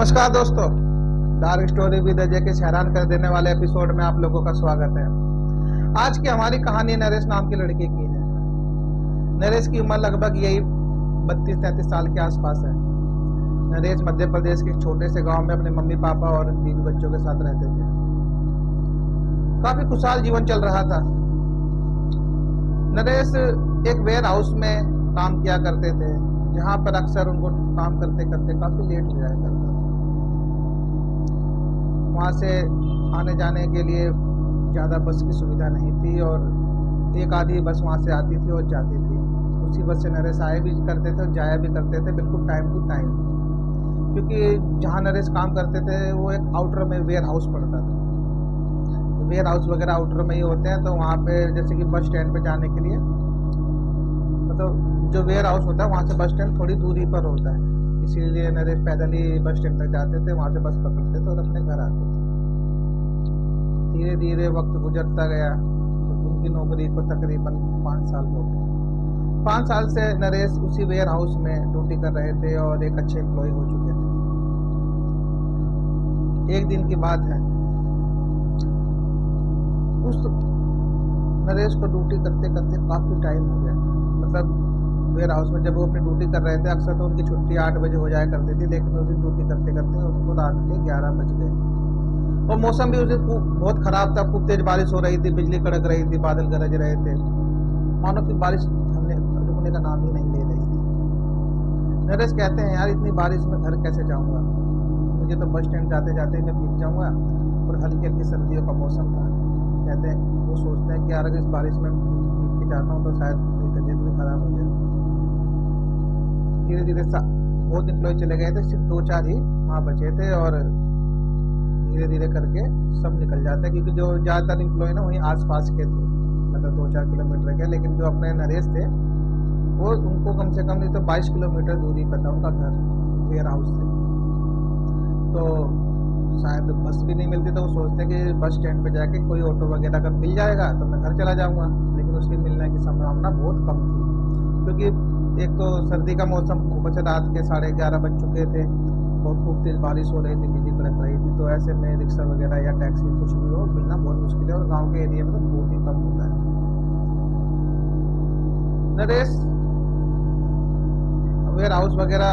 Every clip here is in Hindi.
नमस्कार दोस्तों, डार्क स्टोरी विद अजय के हैरान कर देने वाले एपिसोड में आप लोगों का स्वागत है। आज की हमारी कहानी नरेश नाम के लड़के की है। नरेश की उम्र लगभग यही 32-33 साल के आसपास है। नरेश मध्य प्रदेश के एक छोटे से गांव में अपने मम्मी पापा और बीवी बच्चों के साथ रहते थे। काफी खुशहाल जीवन चल रहा था। नरेश एक वेयर हाउस में काम किया करते थे, जहां पर अक्सर उनको काम करते करते काफी लेट हो जाया करता था। वहां से आने जाने के लिए ज़्यादा बस की सुविधा नहीं थी और एक आधी बस वहां से आती थी और जाती थी। उसी बस से नरेश आए भी करते थे और जाया भी करते थे, बिल्कुल टाइम टू टाइम। क्योंकि जहां नरेश काम करते थे वो एक आउटर में वेयर हाउस पड़ता था। वेयर हाउस वगैरह आउटर में ही होते हैं, तो वहाँ पे जैसे कि बस स्टैंड पे जाने के लिए, मतलब जो वेयर हाउस होता है वहाँ से बस स्टैंड थोड़ी दूरी पर होता है। इसीलिए नरेश पैदल ही बस स्टैंड तक जाते थे, वहाँ से बस पकड़ते थे और अपने घर आते थे। धीरे धीरे वक्त गुजरता गया तो उनकी नौकरी को तकरीबन 5 साल हो गए। 5 साल से नरेश उसी वेयर हाउस में ड्यूटी कर रहे थे और एक अच्छे एम्प्लॉय हो चुके थे। एक दिन की बात है, उस नरेश को ड्यूटी करते करते काफ़ी टाइम हो गया। मतलब वेयर हाउस में जब वो अपनी ड्यूटी कर रहे थे, अक्सर तो उनकी छुट्टी 8 बजे हो जाया करती थी, लेकिन उस दिन ड्यूटी करते करते उनको रात के 11 बज गए। और मौसम भी उस दिन बहुत ख़राब था, खूब तेज बारिश हो रही थी, बिजली कड़क रही थी, बादल गरज रहे थे, मानो कि बारिश रुकने का नाम ही नहीं ले रही थी। नरेश कहते हैं, यार इतनी बारिश में घर कैसे जाऊँगा, मुझे तो बस स्टैंड जाते जाते मैं भीग जाऊँगा। और हल्की हल्की सर्दियों का मौसम था। कहते हैं वो सोचते हैं कि यार अगर इस बारिश में भीग के जाता हूँ तो शायद मेरी तबीयत भी खराब हो जाए। धीरे धीरे बहुत एम्प्लॉय चले गए थे, सिर्फ 2-4 ही वहाँ बचे थे और धीरे धीरे करके सब निकल जाते हैं, क्योंकि जो ज़्यादातर एम्प्लॉय ना वहीं आसपास के थे, मतलब 2-4 किलोमीटर के। लेकिन जो अपने नरेश थे वो उनको कम से कम नहीं तो 22 किलोमीटर दूरी पर था उनका घर वेयर हाउस से। तो शायद बस भी नहीं मिलती, तो वो सोचते हैं कि बस स्टैंड पे जाके कोई ऑटो वगैरह का मिल जाएगा तो मैं घर चला जाऊंगा। लेकिन उसके मिलने की संभावना बहुत कम थी, क्योंकि एक तो सर्दी का मौसम, ऊपर से रात के 11:30 बज चुके थे, बहुत खूब तेज बारिश हो रही थी, बिजली कड़क रही थी। तो ऐसे में रिक्शा वगैरह या टैक्सी कुछ भी हो मिलना बहुत मुश्किल है, और गाँव के एरिया में तो बहुत ही कम होता है। नरेश वेयर हाउस वगैरह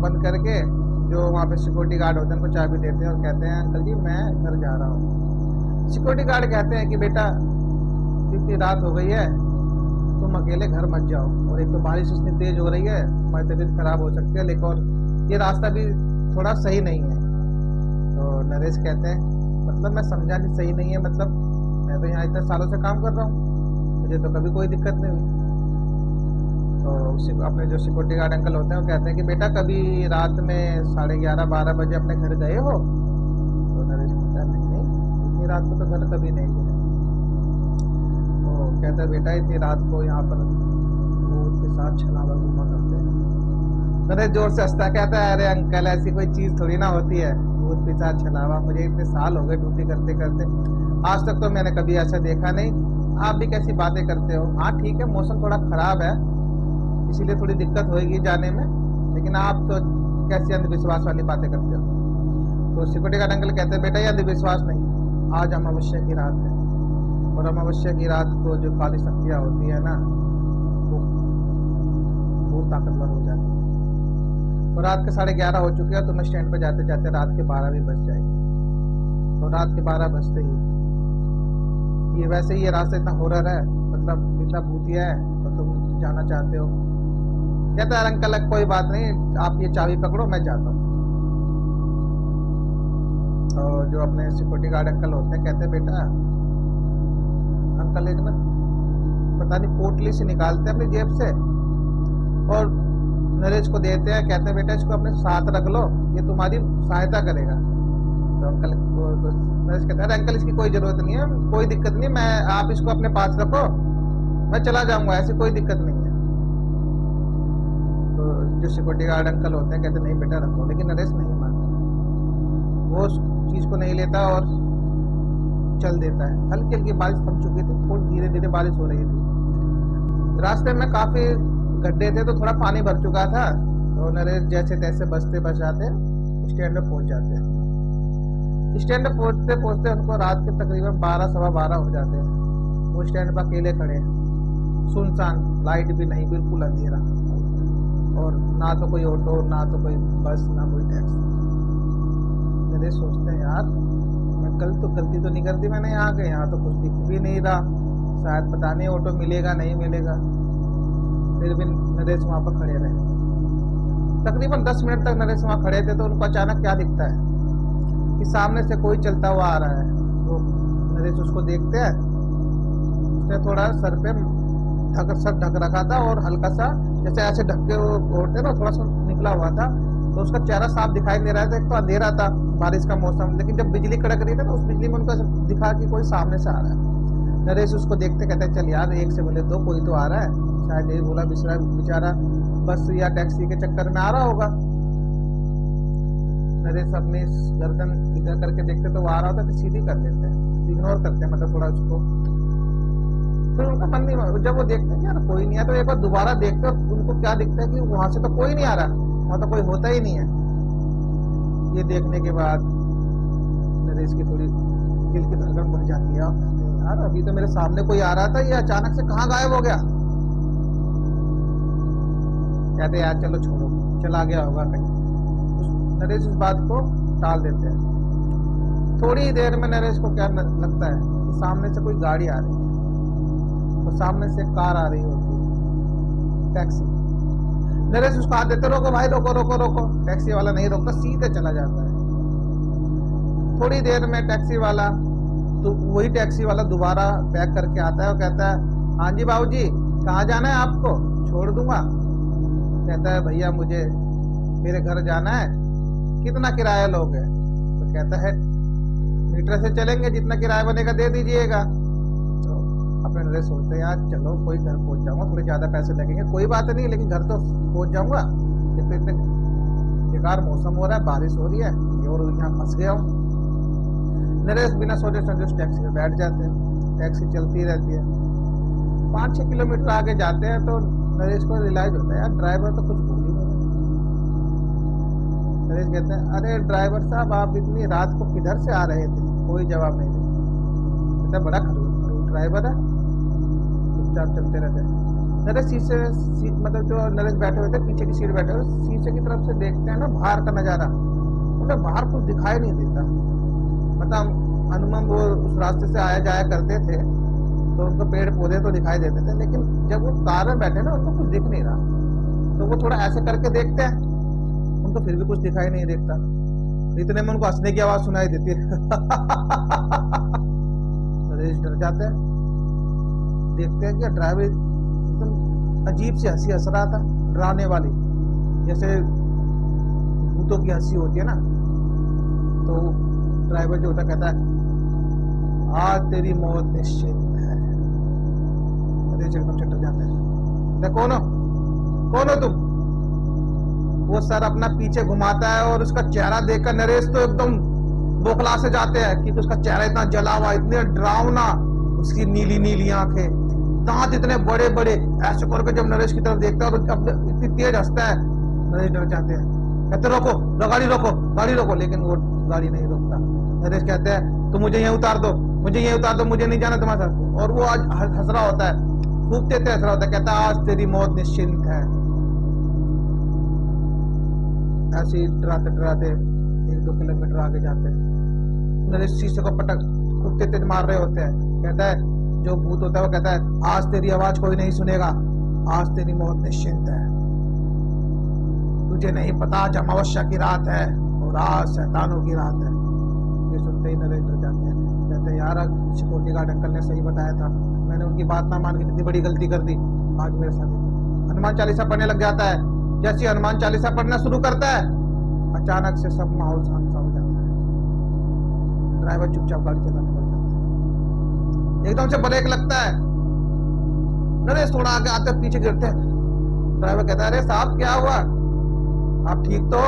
बंद करके जो वहाँ पे सिक्योरिटी गार्ड होते हैं उनको चाबी देते हैं और कहते हैं, अंकल जी मैं घर जा रहा हूँ। सिक्योरिटी गार्ड कहते हैं कि बेटा इतनी रात हो गई है, तुम अकेले घर मत जाओ, और एक तो बारिश इतनी तेज हो रही है, तुम्हारी तबीयत खराब हो सकती है, लेकिन और ये रास्ता भी थोड़ा सही नहीं है। तो नरेश कहते हैं, मतलब मैं समझा नहीं, सही नहीं है मतलब मैं तो यहाँ इतने सालों से काम कर रहा हूँ, मुझे तो कभी कोई दिक्कत नहीं हुई। तो अपने जो सिक्योरिटी गार्ड अंकल होते हैं वो कहते हैं कि बेटा कभी रात में 11:30-12 बजे अपने घर गए हो? तो नरेश कहता है, नहीं नहीं इतनी रात को तो घर कभी नहीं गए। तो कहता है, बेटा इतनी रात को यहाँ पर भूत के साथ छलावा घूमा करते हैं। नरेश जोर से हंसता, कहता है, अरे अंकल ऐसी कोई चीज़ थोड़ी ना होती है, भूत के साथ छलावा, मुझे इतने साल हो गए ड्यूटी करते करते, आज तक तो मैंने कभी ऐसा देखा नहीं। आप भी कैसी बातें करते हो? हाँ ठीक है, मौसम थोड़ा ख़राब है, इसीलिए थोड़ी दिक्कत होगी जाने में, लेकिन आप तो कैसी अंधविश्वास वाली बातें करते हो? तो सिक्योरिटी गार्ड अंकल कहते हैं, बेटा ये अंधविश्वास नहीं, आज अमावस्या की रात है, और अमावस्या की रात को जो काली शक्तियाँ होती है ना, वो बहुत ताकतवर हो जाती है। और रात के 11:30 हो चुके हैं, तो मैं स्टैंड पर जाते जाते रात के 12 भी बज जाएंगे। और रात के 12 बजते ही वैसे ही ये रास्ता इतना हॉरर है, मतलब इतना भूतिया है, तो तुम जाना चाहते हो? कहता है, अंकल कोई बात नहीं, आप ये चाबी पकड़ो, मैं जाता हूँ। और जो अपने सिक्योरिटी गार्ड अंकल होते हैं कहते हैं, बेटा अंकल एक ना पता नहीं पोटली से निकालते हैं अपनी जेब से और नरेश को देते हैं। कहते हैं, बेटा इसको अपने साथ रख लो, ये तुम्हारी सहायता करेगा। तो अंकल नरेश कहता है, अंकल इसकी कोई ज़रूरत नहीं है, कोई दिक्कत नहीं, मैं आप इसको अपने पास रखो, मैं चला जाऊंगा, ऐसी कोई दिक्कत नहीं है। तो जो सिक्योरिटी गार्ड अंकल होते हैं कहते नहीं बेटा रखो, लेकिन नरेश नहीं मानता, वो उस चीज़ को नहीं लेता और चल देता है। हल्की हल्की बारिश थम चुकी थी, थोड़ी धीरे धीरे बारिश हो रही थी। रास्ते में काफ़ी गड्ढे थे, तो थोड़ा पानी भर चुका था। तो नरेश जैसे तैसे बचते बचाते स्टैंड में पहुंच जाते हैं। स्टैंड में पहुंचते पहुंचते उनको रात के तकरीबन 12 सवा 12 हो जाते हैं। वो स्टैंड पर अकेले खड़े हैं, सुनसान, लाइट भी नहीं, बिल्कुल अंधेरा, और ना तो कोई ऑटो, ना तो कोई बस, ना कोई टैक्सी। नरेश सोचते हैं यार मैं कल तो गलती तो नहीं कर दी मैंने, यहाँ तो कुछ दिख भी नहीं रहा, शायद पता नहीं ऑटो मिलेगा नहीं मिलेगा। फिर भी नरेश वहाँ पर खड़े रहे। तकरीबन 10 मिनट तक नरेश वहाँ खड़े थे तो उनको अचानक क्या दिखता है कि सामने से कोई चलता हुआ आ रहा है। वो नरेश उसको देखते हैं, उसने थोड़ा सर पे सर ढक रखा था और हल्का सा जैसे ऐसे ढक के ओढ़ते ना, थोड़ा सा निकला हुआ था, तो उसका चेहरा साफ दिखाई नहीं रहा था। एक तो अंधेरा था, बारिश का मौसम, लेकिन जब बिजली कड़क रही थी तो उस बिजली में उनको दिखा कि कोई सामने से आ रहा है। नरेश उसको देखते कहते हैं चल यार एक से बोले दो, कोई तो आ रहा है, शायद यही भोला बेचारा बस या टैक्सी के चक्कर में आ रहा होगा। नरेश अपनी गर्दन इधर करके देखते तो वो आ रहा होता तो सीधी कर लेते हैं, इग्नोर करते हैं, मतलब थोड़ा उसको। फिर उनका मन नहीं, जब वो देखते हैं कि यार कोई नहीं है, तो एक बार दोबारा देखते हैं उनको क्या दिखता है कि वहां से तो कोई नहीं आ रहा, वहां तो कोई होता ही नहीं है। ये देखने के बाद नरेश की थोड़ी दिल की धड़कन बढ़ जाती है, यार अभी तो मेरे सामने कोई आ रहा था, ये अचानक से कहाँ गायब हो गया। कहते यार चलो छोड़ो, चला गया होगा कहीं। नरेश उस बात को टाल देते हैं। थोड़ी देर में नरेश को क्या लगता है कि सामने से कोई गाड़ी आ रही है, तो सामने से कार आ रही होती है, टैक्सी। नरेश उसको हाथ देते, रोको भाई रोको रोको रोको। टैक्सी वाला नहीं रोकता, सीधे चला जाता है। थोड़ी देर में टैक्सी वाला, तो वही टैक्सी वाला दोबारा बैक करके आता है और कहता है हाँ जी बाबूजी, कहाँ जाना है आपको, छोड़ दूंगा। कहता है भैया मुझे मेरे घर जाना है, कितना किराया लोगे? तो कहता है मीटर से चलेंगे, जितना किराया बनेगा दे दीजिएगा। तो अपने नरेश सोचते हैं यार चलो कोई घर पहुंच जाऊंगा, थोड़े ज्यादा पैसे लगेंगे कोई बात नहीं, लेकिन घर तो पहुंच जाऊंगा। जब इतने बेकार मौसम हो रहा है, बारिश हो रही है और यहाँ फंस गया हूँ। नरेश बिना सोचे समझे उस टैक्सी में बैठ जाते हैं। टैक्सी चलती रहती है। 5-6 किलोमीटर आगे जाते हैं तो नरेश को रियलाइज होता है यार ड्राइवर तो कुछ भूल ही नहीं। नरेश कहते हैं अरे ड्राइवर साहब आप इतनी रात को किधर से आ रहे थे? कोई जवाब नहीं देते। कहता बड़ा खड़ूस ड्राइवर है, चुपचाप चलते रहते हैं। नरेश शीशे मतलब जो नरेश बैठे हुए थे पीछे की सीट बैठे हुए, शीशे की तरफ से देखते हैं ना बाहर का नजारा, उन्हें बाहर कुछ दिखाई नहीं देता। मतलब अनुमान वो उस रास्ते से आया जाया करते थे तो उनको पेड़ पौधे तो दिखाई देते थे, लेकिन जब वो कार में बैठे ना उनको कुछ दिख नहीं रहा। तो वो थोड़ा ऐसे करके देखते हैं, उनको फिर भी कुछ दिखाई नहीं देता। इतने में उनको हंसने की आवाज सुनाई देती है। नरेश डर जाते हैं, देखते हैं कि ड्राइवर एकदम अजीब सी हंसी हंस रहा था, डराने वाली, जैसे भूतों की हंसी होती है ना। तो ड्राइवर जो होता कहता है आज तेरी मौत निश्चित है। नरेश एकदम से डर जाते हैं। कौन हो तुम? वो सर अपना पीछे घुमाता है और उसका चेहरा देखकर नरेश तो एकदम बौखला से जाते हैं कि उसका चेहरा इतना जला हुआ, इतने डरावना, उसकी नीली नीली आंखें, दांत इतने बड़े बड़े, ऐसे करके जब नरेश की तरफ देखता है और अब इतनी तेज हंसता है, नरेश डर जाते हैं। कहते रोको, गाड़ी रोको, लेकिन वो गाड़ी नहीं रोकता। नरेश कहते हैं तुम मुझे यहीं उतार दो, मुझे नहीं जाना तुम्हारे साथ। और वो आज हंस रहा होता है, खूब तेज हंस रहा होता है। कहता है आज तेरी मौत निश्चिंत है। ऐसे ही डराते डराते 1-2 किलोमीटर आगे जाते हैं। नरेश शीशे को पटक खूब तेज मार रहे होते हैं। कहता है जो भूत होता है वो कहता है आज तेरी आवाज कोई नहीं सुनेगा, आज तेरी मौत निश्चिंत है। तुझे नहीं पता आज अमावस्या की रात है और आज शैतानों की रात है। ये सुनते ही नरेश डर जाते हैं। कहते हैं यार सिक्योरिटी गार्ड अंकल ने सही बताया था, मैंने उनकी बात ना मान के इतनी बड़ी गलती कर दी, आज मेरे साथ। हनुमान चालीसा पढ़ने लग जाता है। जैसे हनुमान चालीसा पढ़ना शुरू करता है अचानक से सब माहौल शांत सा हो जाता है। ड्राइवर चुपचाप गाड़ी चलाने लग जाता है। एकदम से ब्रेक लगता है। नरेश थोड़ा आगे आते पीछे गिरते हैं। ड्राइवर कहता है अरे साहब क्या हुआ, आप ठीक तो?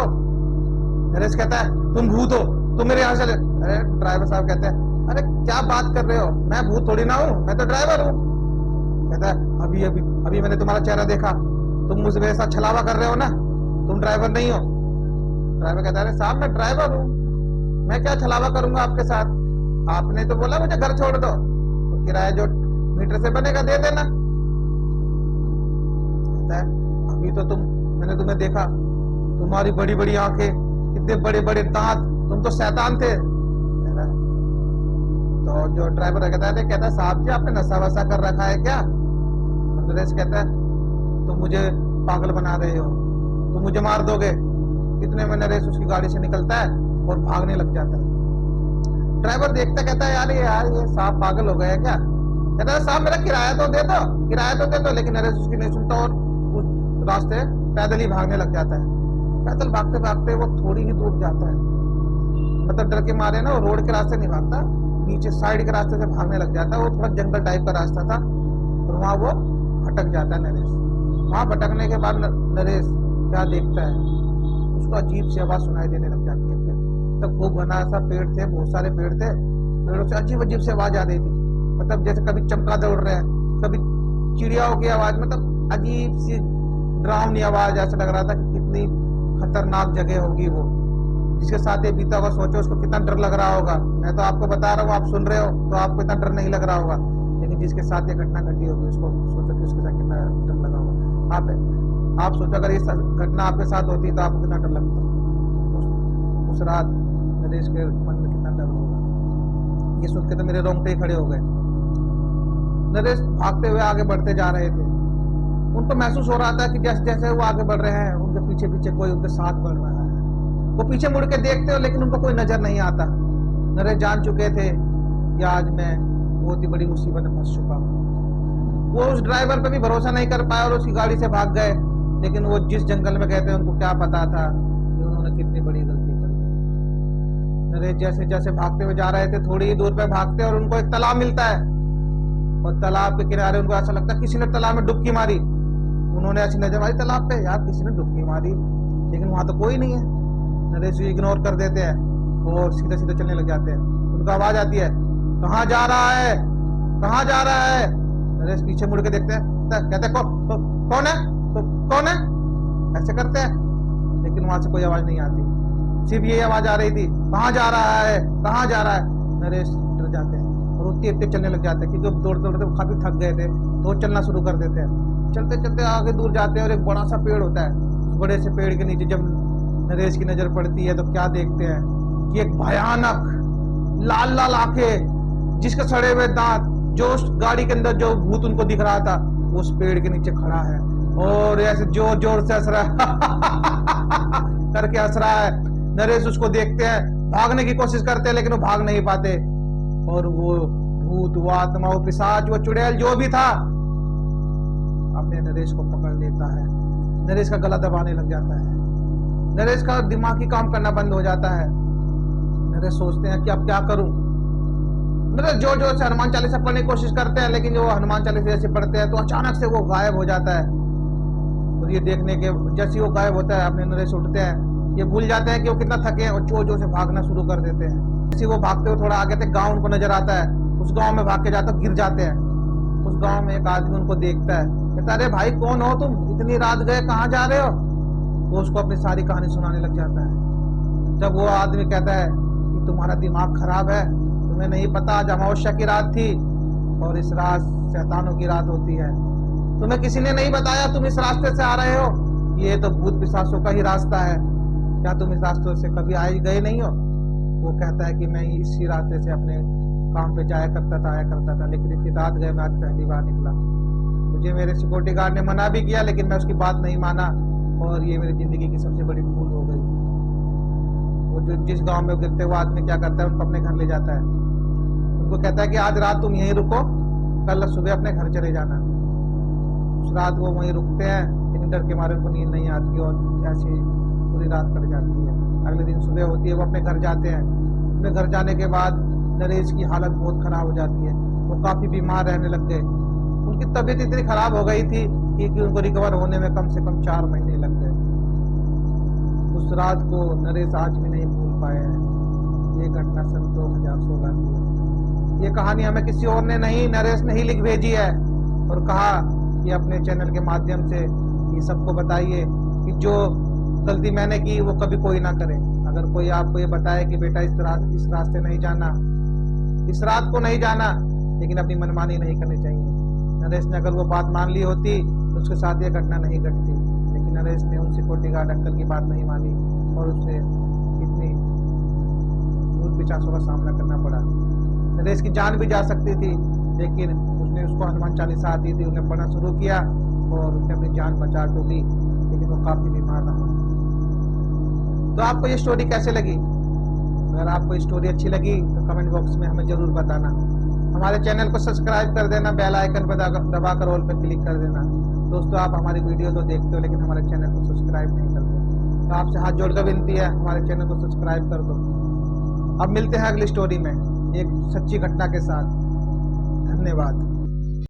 नरेश कहता है तुम भूत हो, तुम मेरे यहाँ चले। अरे ड्राइवर साहब कहते हैं अरे क्या बात कर रहे हो, मैं भूत थोड़ी ना हूँ, मैं तो ड्राइवर हूँ। कहता है अभी मैंने तुम्हारा चेहरा देखा, तुम मुझे मेरे साथ छलावा कर रहे हो ना, तुम ड्राइवर नहीं हो। ड्राइवर कहता है, साहब मैं ड्राइवर हूँ, मैं क्या छलावा करूंगा आपके साथ, आपने तो बोला मुझे घर छोड़ दो, तो किराया जो मीटर से बनेगा दे देना। कहता है, अभी तो मैंने तुम्हें देखा, तुम्हारी बड़ी बड़ी आंखें, इतने बड़े बड़े दांत, तुम तो शैतान थे। तो जो ड्राइवर कहता है, साहब जी आपने नशा वशा कर रखा है क्या? नरेश कहता है, तुम मुझे पागल बना रहे हो, तुम मुझे मार दोगे। इतने में नरेश उसकी गाड़ी से निकलता है और भागने लग जाता है। ड्राइवर देखता कहता है, यार ये साहब पागल हो गए क्या? कहता है, साहब मेरा किराया तो दे दो, किराया तो दे दो। लेकिन नरेश उसकी नहीं सुनता और उस रास्ते पैदल ही भागने लग जाता है। पैदल भागते भागते वो थोड़ी ही दूर जाता है, मतलब डर के मारे ना वो रोड के रास्ते नहीं भागता, नीचे साइड के रास्ते से भागने लग जाता है। वो थोड़ा जंगल टाइप का रास्ता था और वहां वो भटक जाता है नरेश। वहां भटकने के बाद नरेश क्या देखता है, उसको अजीब सी आवाज सुनाई देने लग जाती है। तब खूब घना सा पेड़ थे, बहुत सारे पेड़ थे, पेड़ों से अजीब अजीब से आवाज आ रही थी, मतलब जैसे कभी चमगादड़ उड़ रहे हैं, कभी चिड़ियाओं की आवाज, मतलब अजीब सी डरावनी आवाज। ऐसा लग रहा था कि कितनी खतरनाक जगह होगी वो। जिसके साथ ये बीता होगा सोचो उसको कितना डर लग रहा होगा। मैं तो आपको बता रहा हूँ, आप सुन रहे हो तो आपको इतना डर नहीं लग रहा होगा, लेकिन जिसके साथ ये घटना घटी होगी उसको सोचो कि उसके साथ कितना डर लगा होगा। आप सोचो अगर ये घटना आपके साथ होती तो आपको कितना डर लगता। उस रात नरेश के मन में कितना डर होगा। ये सुन के तो मेरे रोंगटे खड़े हो गए। नरेश भागते हुए आगे बढ़ते जा रहे थे। उनको महसूस हो रहा था कि जैसे जैसे वो आगे बढ़ रहे हैं उनके पीछे पीछे कोई उनके साथ बढ़ रहा है। वो पीछे मुड़ के देखते हो लेकिन उनको कोई नजर नहीं आता। नरेश जान चुके थे कि आज मैं बहुत ही बड़ी मुसीबत में फंस चुका हूँ। वो उस ड्राइवर पे भी भरोसा नहीं कर पाया और उसकी गाड़ी से भाग गए, लेकिन वो जिस जंगल में गए थे उनको क्या पता था कि उन्होंने कितनी बड़ी गलती कर दी। नरेश जैसे जैसे भागते हुए जा रहे थे, थोड़ी ही दूर पे भागते और उनको एक तालाब मिलता है और तालाब के किनारे उनको ऐसा लगता है किसी ने तालाब में डुबकी मारी। उन्होंने ऐसी नजर मारी तालाब पे, यार किसी ने डुबकी मारी, लेकिन वहां तो कोई नहीं है। नरेश इग्नोर कर देते हैं और सीधे सीधे चलने लग जाते हैं। उनको आवाज आती है, कहाँ जा रहा है, कहाँ जा रहा है? नरेश पीछे मुड़ के देखते हैं, कहते हैं कौन है, कौन है, ऐसे करते हैं, लेकिन वहां से कोई आवाज नहीं आती। सिर्फ ये आवाज आ रही थी, कहाँ जा रहा है, कहाँ जा रहा है? नरेश डर जाते हैं और उतने इतने चलने लग जाते हैं क्योंकि दौड़ते दौड़ते काफी थक गए थे, तो चलना शुरू कर देते हैं। चलते चलते आगे दूर जाते हैं और एक बड़ा सा पेड़ होता है। उस बड़े से पेड़ के नीचे जब नरेश की नजर पड़ती है तो क्या देखते हैं कि एक भयानक लाल लाल आंखें, जिसके सड़े हुए दांत, जो उस गाड़ी के अंदर जो भूत उनको दिख रहा था वो उस पेड़ के नीचे खड़ा है और ऐसे जोर जोर से हंस रहा है करके हंस रहा है। नरेश उसको देखते हैं, भागने की कोशिश करते हैं लेकिन वो भाग नहीं पाते और वो भूत, वो आत्मा, वो पिशाच, वो चुड़ैल जो भी था अपने नरेश को पकड़ लेता है। नरेश का गला दबाने लग जाता है। नरेश का दिमाग ही काम करना बंद हो जाता है। नरेश सोचते हैं कि अब क्या करूं। नरेश जोर जोर से हनुमान चालीसा पढ़ने की कोशिश करते हैं, लेकिन जो हनुमान चालीसा जैसे पढ़ते हैं तो अचानक से वो गायब हो जाता है। और ये देखने के जैसे वो गायब होता है अपने नरेश उठते हैं, ये भूल जाते हैं कि वो कितना थके हैं और जोर जोर से भागना शुरू कर देते हैं। जैसे वो भागते हुए थोड़ा आगे तक गाँव उनको नजर आता है, उस गाँव में भाग के जाते गिर जाते हैं। उस गाँव में एक आदमी उनको देखता है, कहता अरे भाई कौन हो तुम, इतनी रात गए कहाँ जा रहे हो? वो उसको अपनी सारी कहानी सुनाने लग जाता है। जब वो आदमी कहता है कि तुम्हारा दिमाग खराब है, तुम्हें नहीं पता आज अमावस्या की रात थी और इस रात शैतानों की रात होती है, तुम्हें किसी ने नहीं बताया, तुम इस रास्ते से आ रहे हो, ये तो भूत पिशाचों का ही रास्ता है, क्या तुम इस रास्ते से कभी आए गए नहीं हो? वो कहता है कि मैं इसी रास्ते से अपने काम पे जाया करता था, आया करता था, लेकिन इतनी रात गए मैं आज पहली बार निकला। मुझे मेरे सिक्योरिटी गार्ड ने मना भी किया लेकिन मैं उसकी बात नहीं माना और ये मेरी जिंदगी की सबसे बड़ी भूल हो गई। वो जो जिस गांव में गिरते हुए आदमी क्या करता है, उनको अपने घर ले जाता है। उनको कहता है कि आज रात तुम यहीं रुको, कल सुबह अपने घर चले जाना। उस रात वो वहीं रुकते हैं, लेकिन डर के मारे उनको नींद नहीं आती और ऐसी पूरी रात कट जाती है। अगले दिन सुबह होती है, वो अपने घर जाते हैं। अपने घर जाने के बाद नरेश की हालत बहुत खराब हो जाती है, वो काफी बीमार रहने लग गए। उनकी तबीयत इतनी खराब हो गई थी कि उनको रिकवर होने में कम से कम 4 महीने लग गए। उस रात को नरेश आज भी नहीं भूल पाए हैं। ये घटना सन 2016 की है। ये कहानी हमें किसी और ने नहीं, नरेश ने ही लिख भेजी है और कहा कि अपने चैनल के माध्यम से ये सबको बताइए कि जो गलती मैंने की वो कभी कोई ना करे। अगर कोई आपको ये बताए कि बेटा इस रास्ते नहीं जाना, इस रात को नहीं जाना, लेकिन अपनी मनमानी नहीं करनी चाहिए। नरेश ने अगर वो बात मान ली होती तो उसके साथ ये घटना नहीं घटती, लेकिन नरेश ने उन सिक्योरिटी गार्ड अंकल की बात नहीं मानी और उसे इतनी भूत पिचासों का सामना करना पड़ा। नरेश की जान भी जा सकती थी, लेकिन उसको हनुमान चालीसा आती थी, उन्हें पढ़ना शुरू किया और उसने अपनी जान बचा तो ली, लेकिन वो काफी बीमार रहा। तो आपको ये स्टोरी कैसे लगी? अगर आपको ये स्टोरी अच्छी लगी तो कमेंट बॉक्स में हमें जरूर बताना। हमारे चैनल को सब्सक्राइब कर देना, बेल आइकन पर दबाकर ऑल पर क्लिक कर देना। दोस्तों, आप हमारी वीडियो तो देखते हो लेकिन हमारे चैनल को सब्सक्राइब नहीं करते, तो आपसे हाथ जोड़कर विनती है हमारे चैनल को सब्सक्राइब कर दो। अब मिलते हैं अगली स्टोरी में एक सच्ची घटना के साथ। धन्यवाद।